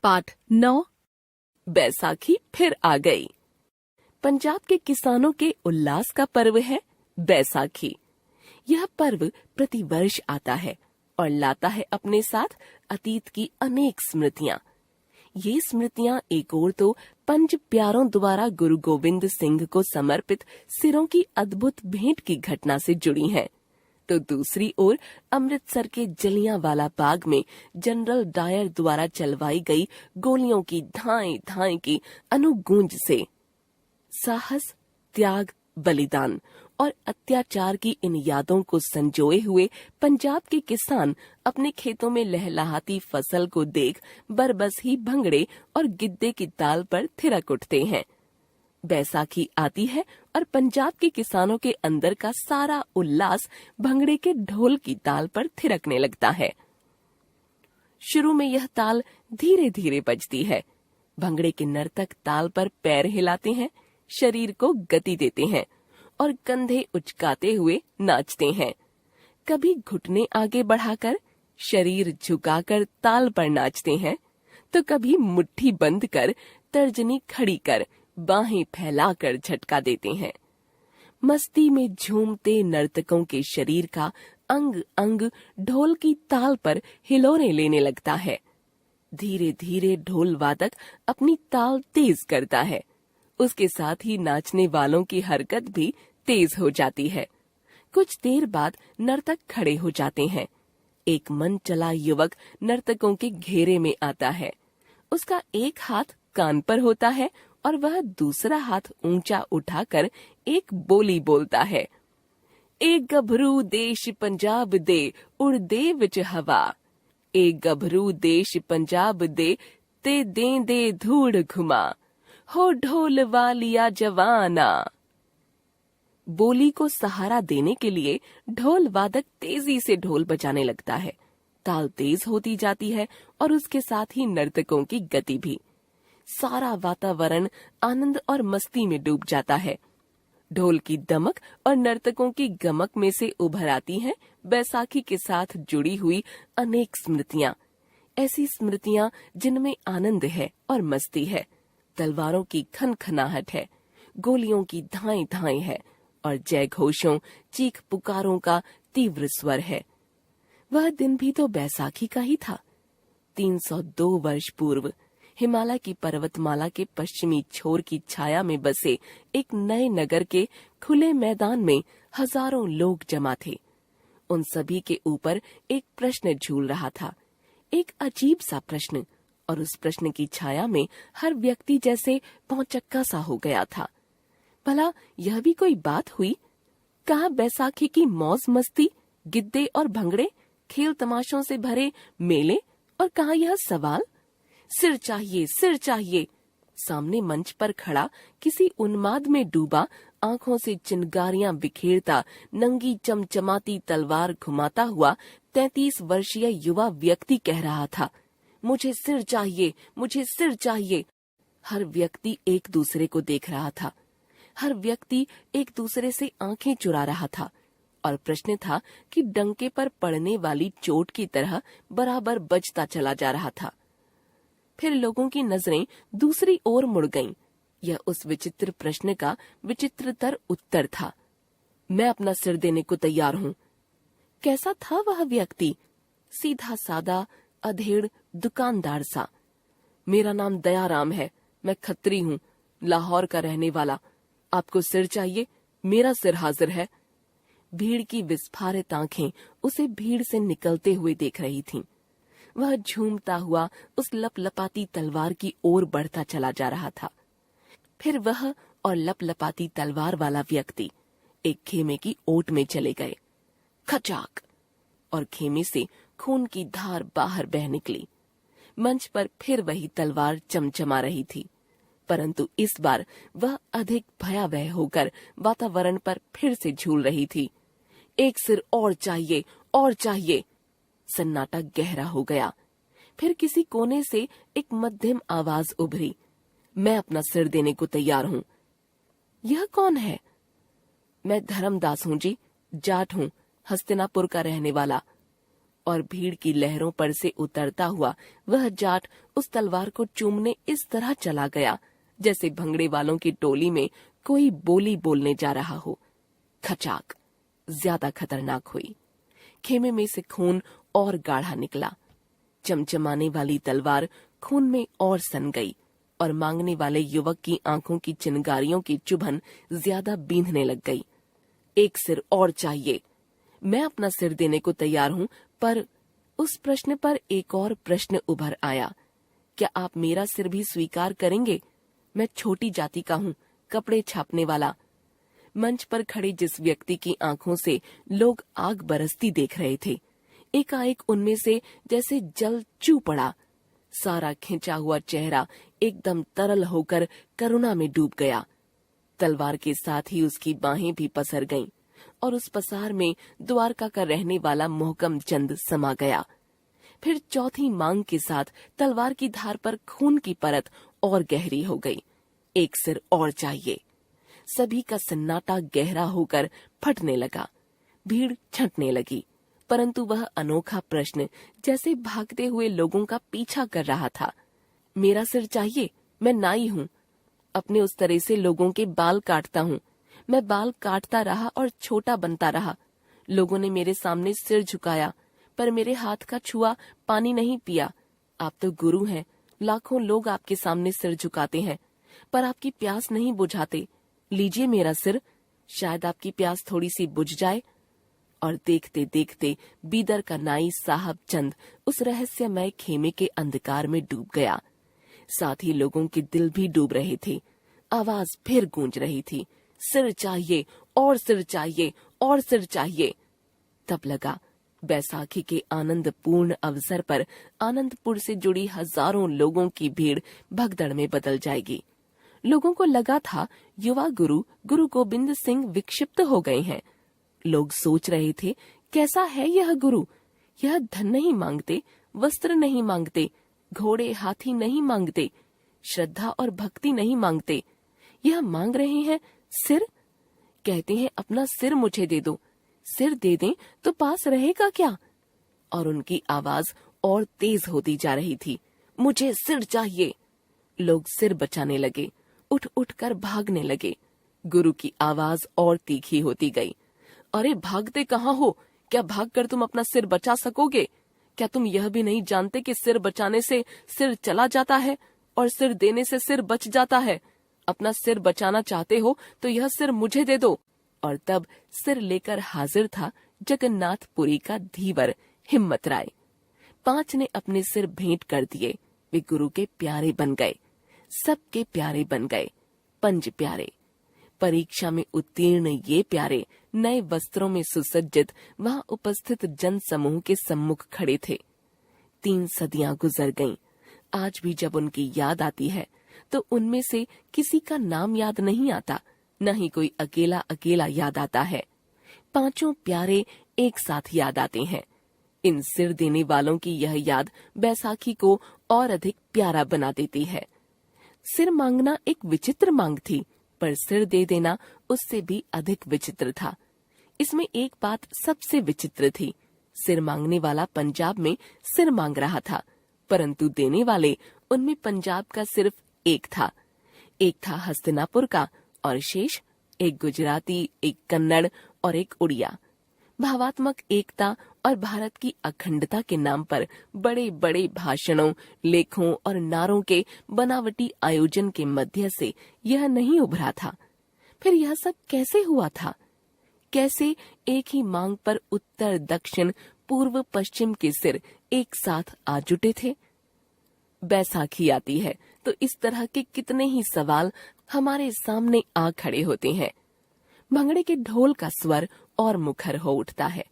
पाठ 9। बैसाखी फिर आ गई। पंजाब के किसानों के उल्लास का पर्व है बैसाखी। यह पर्व प्रतिवर्ष आता है और लाता है अपने साथ अतीत की अनेक स्मृतियां। ये स्मृतियां एक ओर तो पंज प्यारों द्वारा गुरु गोविंद सिंह को समर्पित सिरों की अद्भुत भेंट की घटना से जुड़ी हैं, तो दूसरी ओर अमृतसर के जलियांवाला बाग में जनरल डायर द्वारा चलवाई गई गोलियों की धाएं धाएं की अनुगूंज से। साहस, त्याग, बलिदान और अत्याचार की इन यादों को संजोए हुए पंजाब के किसान अपने खेतों में लहलहाती फसल को देख बरबस ही भंगड़े और गिद्दे की ताल पर थिरक उठते हैं। बैसाखी आती है और पंजाब के किसानों के अंदर का सारा उल्लास भंगड़े के ढोल की ताल पर थिरकने लगता है। शुरू में यह ताल धीरे धीरे बजती है। भंगड़े के नर्तक ताल पर पैर हिलाते हैं, शरीर को गति देते हैं और कंधे उचकाते हुए नाचते हैं। कभी घुटने आगे बढ़ाकर, शरीर झुकाकर ताल पर नाचते हैं, तो कभी मुट्ठी बंद कर, तर्जनी खड़ी कर, बाहें फैलाकर झटका देते हैं। मस्ती में झूमते नर्तकों के शरीर का अंग अंग ढोल की ताल पर हिलोरे लेने लगता है। धीरे धीरे ढोल वादक अपनी ताल तेज करता है। उसके साथ ही नाचने वालों की हरकत भी तेज हो जाती है। कुछ देर बाद नर्तक खड़े हो जाते हैं। एक मन चला युवक नर्तकों के घेरे में आता है। उसका एक हाथ कान पर होता है और वह दूसरा हाथ ऊंचा उठाकर एक बोली बोलता है। एक गभरू देश पंजाब दे उड़ दे विच हवा, एक गभरू देश पंजाब दे ते दे धूड़ घुमा, हो ढोल वालिया जवाना। बोली को सहारा देने के लिए ढोल वादक तेजी से ढोल बजाने लगता है। ताल तेज होती जाती है और उसके साथ ही नर्तकों की गति भी। सारा वातावरण आनंद और मस्ती में डूब जाता है। ढोल की दमक और नर्तकों की गमक में से उभर आती हैं बैसाखी के साथ जुड़ी हुई अनेक स्मृतियां। ऐसी स्मृतियां जिनमें आनंद है और मस्ती है, तलवारों की खनखनाहट है, गोलियों की धाएं धाएं है और जय घोषों, चीख पुकारों का तीव्र स्वर है। वह दिन भी तो बैसाखी का ही था। 302 वर्ष पूर्व हिमालय की पर्वतमाला के पश्चिमी छोर की छाया में बसे एक नए नगर के खुले मैदान में हजारों लोग जमा थे। उन सभी के ऊपर एक प्रश्न झूल रहा था, एक अजीब सा प्रश्न, और उस प्रश्न की छाया में हर व्यक्ति जैसे भौचक्का सा हो गया था। भला यह भी कोई बात हुई? कहाँ बैसाखी की मौज मस्ती, गिद्दे और भंगड़े, खेल तमाशों से भरे मेले, और कहाँ यह सवाल, सिर चाहिए, सिर चाहिए। सामने मंच पर खड़ा किसी उन्माद में डूबा, आंखों से चिंगारियां बिखेरता, नंगी चमचमाती तलवार घुमाता हुआ 33 वर्षीय युवा व्यक्ति कह रहा था, मुझे सिर चाहिए, मुझे सिर चाहिए। हर व्यक्ति एक दूसरे को देख रहा था। हर व्यक्ति एक दूसरे से आंखें चुरा रहा था और प्रश्न था कि डंके पर पड़ने वाली चोट की तरह बराबर बजता चला जा रहा था। फिर लोगों की नजरें दूसरी ओर मुड़ गईं। यह उस विचित्र प्रश्न का विचित्रतर उत्तर था। मैं अपना सिर देने को तैयार हूँ। कैसा था वह व्यक्ति? सीधा सादा, अधेड़, दुकानदार सा। मेरा नाम दयाराम है, मैं खत्री हूँ, लाहौर का रहने वाला। आपको सिर चाहिए? मेरा सिर हाजिर है। भीड़ की विस्फारित आंखें उसे भीड़ से निकलते हुए देख रही थीं। वह झूमता हुआ उस लपलपाती तलवार की ओर बढ़ता चला जा रहा था। फिर वह और लपलपाती तलवार वाला व्यक्ति एक खेमे की ओट में चले गए। खचाक! और खेमे से खून की धार बाहर बह निकली। मंच पर फिर वही तलवार चमचमा रही थी, परंतु इस बार वह अधिक भयावह होकर वातावरण पर फिर से झूल रही थी। एक सिर और चाहिए, और चाहिए। सन्नाटा गहरा हो गया। फिर किसी कोने से एक मध्यम आवाज उभरी, मैं अपना सिर देने को तैयार हूँ। यह कौन है? मैं धर्मदास हूँ जी, जाट हूँ, हस्तिनापुर का रहने वाला। और भीड़ की लहरों पर से उतरता हुआ वह जाट उस तलवार को चूमने इस तरह चला गया जैसे भंगड़े वालों की टोली में कोई बोली बोलने जा रहा हो। खचाक ज्यादा खतरनाक हुई। खेमे में से खून और गाढ़ा निकला। चमचमाने वाली तलवार खून में और सन गई और मांगने वाले युवक की आंखों की चिनगारियों की चुभन ज्यादा बींधने लग गई। एक सिर और चाहिए। मैं अपना सिर देने को तैयार हूं, पर उस प्रश्न पर एक और प्रश्न उभर आया। क्या आप मेरा सिर भी स्वीकार करेंगे? मैं छोटी जाति का हूं, कपड़े छापने वाला। मंच पर खड़े जिस व्यक्ति की आंखों से लोग आग बरसती देख रहे थे, एकाएक उनमें से जैसे जल चू पड़ा। सारा खिंचा हुआ चेहरा एकदम तरल होकर करुणा में डूब गया। तलवार के साथ ही उसकी बाहें भी पसर गईं और उस पसार में द्वारका का रहने वाला मोहकम चंद समा गया। फिर चौथी मांग के साथ तलवार की धार पर खून की परत और गहरी हो गई। एक सिर और चाहिए। सभी का सन्नाटा गहरा होकर फटने लगा। भीड़ छंटने लगी, परंतु वह अनोखा प्रश्न जैसे भागते हुए लोगों का पीछा कर रहा था। मेरा सिर चाहिए, मैं नाई हूँ। अपने उस तरह से लोगों के बाल काटता हूँ। मैं बाल काटता रहा और छोटा बनता रहा। लोगों ने मेरे सामने सिर झुकाया, पर मेरे हाथ का छुआ पानी नहीं पिया। आप तो गुरु हैं, लाखों लोग आपके सामने सिर झुकाते हैं, पर आपकी प्यास नहीं बुझाते। लीजिए मेरा सिर, शायद आपकी प्यास थोड़ी सी बुझ जाए। और देखते देखते बीदर का नाई साहब चंद उस रहस्यमय खेमे के अंधकार में डूब गया। साथ ही लोगों के दिल भी डूब रहे थे। आवाज फिर गूंज रही थी, सिर चाहिए और सिर चाहिए और सिर चाहिए। तब लगा बैसाखी के आनंदपूर्ण अवसर पर आनंदपुर से जुड़ी हजारों लोगों की भीड़ भगदड़ में बदल जाएगी। लोगों को लगा था युवा गुरु गुरु गोविंद सिंह विक्षिप्त हो गए हैं। लोग सोच रहे थे, कैसा है यह गुरु? यह धन नहीं मांगते, वस्त्र नहीं मांगते, घोड़े हाथी नहीं मांगते, श्रद्धा और भक्ति नहीं मांगते। यह मांग रहे हैं सिर। कहते हैं अपना सिर मुझे दे दो। सिर दे दें तो पास रहेगा क्या? और उनकी आवाज और तेज होती जा रही थी, मुझे सिर चाहिए। लोग सिर बचाने लगे, उठ उठ कर भागने लगे। गुरु की आवाज और तीखी होती गई, अरे भागते कहाँ हो? क्या भागकर तुम अपना सिर बचा सकोगे? क्या तुम यह भी नहीं जानते कि सिर बचाने से सिर चला जाता है और सिर देने से सिर बच जाता है? अपना सिर बचाना चाहते हो तो यह सिर मुझे दे दो। और तब सिर लेकर हाजिर था जगन्नाथपुरी का धीवर हिम्मत राय। 5 ने अपने सिर भेंट कर दिए। वे गुरु के प्यारे बन गए, सबके प्यारे बन गए, पंज प्यारे। परीक्षा में उत्तीर्ण ये प्यारे नए वस्त्रों में सुसज्जित वहां उपस्थित जन समूह के सम्मुख खड़े थे। 3 सदियां गुजर गईं। आज भी जब उनकी याद आती है तो उनमें से किसी का नाम याद नहीं आता, न ही कोई अकेला अकेला याद आता है। 5 प्यारे एक साथ याद आते हैं। इन सिर देने वालों की यह याद बैसाखी को और अधिक प्यारा बना देती है। सिर मांगना एक विचित्र मांग थी, पर सिर दे देना उससे भी अधिक विचित्र था। इसमें एक बात सबसे विचित्र थी, सिर मांगने वाला पंजाब में सिर मांग रहा था, परंतु देने वाले उनमें पंजाब का सिर्फ एक था। एक था हस्तिनापुर का और शेष एक गुजराती, एक कन्नड़ और एक उड़िया। भावात्मक एकता और भारत की अखंडता के नाम पर बड़े बड़े भाषणों, लेखों और नारों के बनावटी आयोजन के मध्य से यह नहीं उभरा था। फिर यह सब कैसे हुआ था? कैसे एक ही मांग पर उत्तर, दक्षिण, पूर्व, पश्चिम के सिर एक साथ आ जुटे थे? बैसाखी आती है तो इस तरह के कितने ही सवाल हमारे सामने आ खड़े होते हैं। भंगड़े के ढोल का स्वर और मुखर हो उठता है,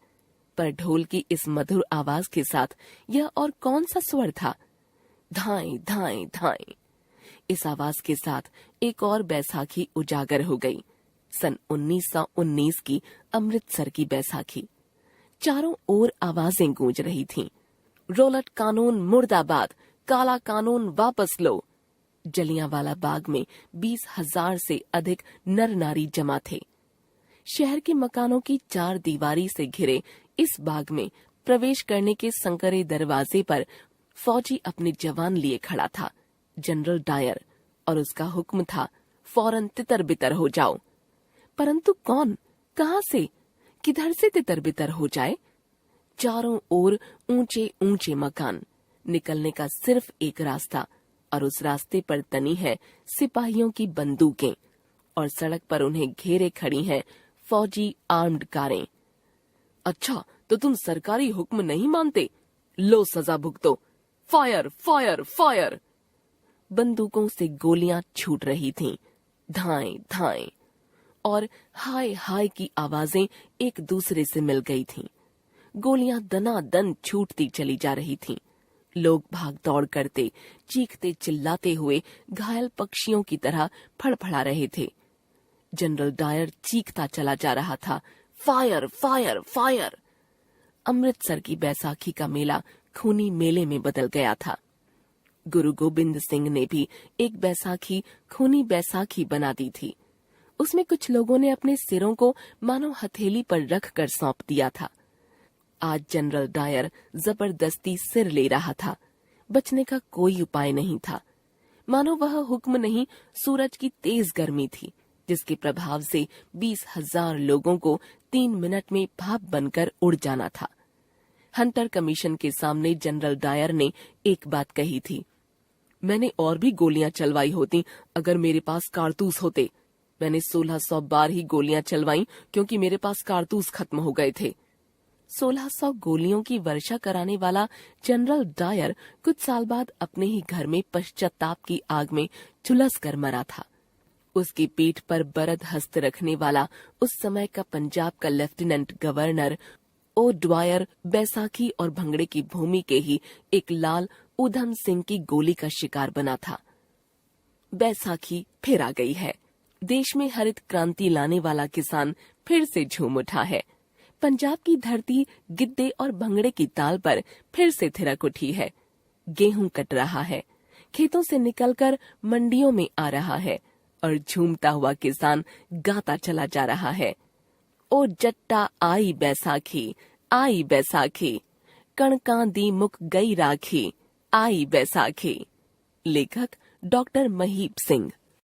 पर ढोल की इस मधुर आवाज के साथ यह और कौन सा स्वर था? धाएं धाएं धाएं। इस आवाज के साथ एक और बैसाखी उजागर हो गई। सन 1919 की अमृतसर की बैसाखी। चारों ओर आवाजें गूंज रही थीं। रोलट कानून मुर्दाबाद, काला कानून वापस लो। जलियांवाला बाग में 20,000 से अधिक नर नारी जमा थे। शहर के मकानों की 4 दीवारी से घिरे इस बाग में प्रवेश करने के संकरे दरवाजे पर फौजी अपने जवान लिए खड़ा था, जनरल डायर, और उसका हुक्म था फौरन तितर बितर हो जाओ। परंतु कौन, कहां से, किधर से तितर बितर हो जाए? चारों ओर ऊंचे ऊंचे मकान, निकलने का सिर्फ एक रास्ता, और उस रास्ते पर तनी है सिपाहियों की बंदूकें, और सड़क पर उन्हें घेरे खड़ी हैं फौजी आर्म्ड कारें। अच्छा, तो तुम सरकारी हुक्म नहीं मानते? लो सजा भुगतो। Fire fire fire! बंदूकों से गोलियां छूट रही थीं, धाएं धाएं, और हाय हाय की आवाजें एक दूसरे से मिल गई थीं। गोलियां दनादन छूटती चली जा रही थीं। लोग भाग दौड़ करते, चीखते चिल्लाते हुए घायल पक्षियों की तरह फड़फड़ा रहे थे। जनरल डायर चीखता चला जा रहा था, फायर फायर फायर! अमृतसर की बैसाखी का मेला खूनी मेले में बदल गया था। गुरु गोबिंद सिंह ने भी एक बैसाखी खूनी बैसाखी बना दी थी। उसमें कुछ लोगों ने अपने सिरों को मानो हथेली पर रख कर सौंप दिया था। आज जनरल डायर जबरदस्ती सिर ले रहा था। बचने का कोई उपाय नहीं था। मानो वह हुक्म नहीं, सूरज की तेज गर्मी थी, जिसके प्रभाव से 20,000 लोगों को 3 मिनट में भाप बनकर उड़ जाना था। हंटर कमीशन के सामने जनरल डायर ने एक बात कही थी, मैंने और भी गोलियां चलवाई होती अगर मेरे पास कारतूस होते। मैंने 1600 बार ही गोलियां चलवाई क्योंकि मेरे पास कारतूस खत्म हो गए थे। 1600 गोलियों की वर्षा कराने वाला जनरल डायर कुछ साल बाद अपने ही घर में पश्चाताप की आग में झुलस कर मरा था। उसकी पीठ पर बरद हस्त रखने वाला उस समय का पंजाब का lieutenant governor O Dwyer Baisakhi और भंगड़े की भूमि के ही एक लाल उधम सिंह की गोली का शिकार बना था। बैसाखी फिर आ गई है। देश में हरित क्रांति लाने वाला किसान फिर से झूम उठा है। पंजाब की धरती गिद्दे और भंगड़े की ताल पर फिर से थिरक उठी है। गेहूं कट रहा है, खेतों से निकलकर मंडियों में आ रहा है, और झूमता हुआ किसान गाता चला जा रहा है, ओ जट्टा आई बैसाखी, आई बैसाखी, कणकां दी मुक गई राखी, आई बैसाखी। लेखक डॉक्टर महीप सिंह।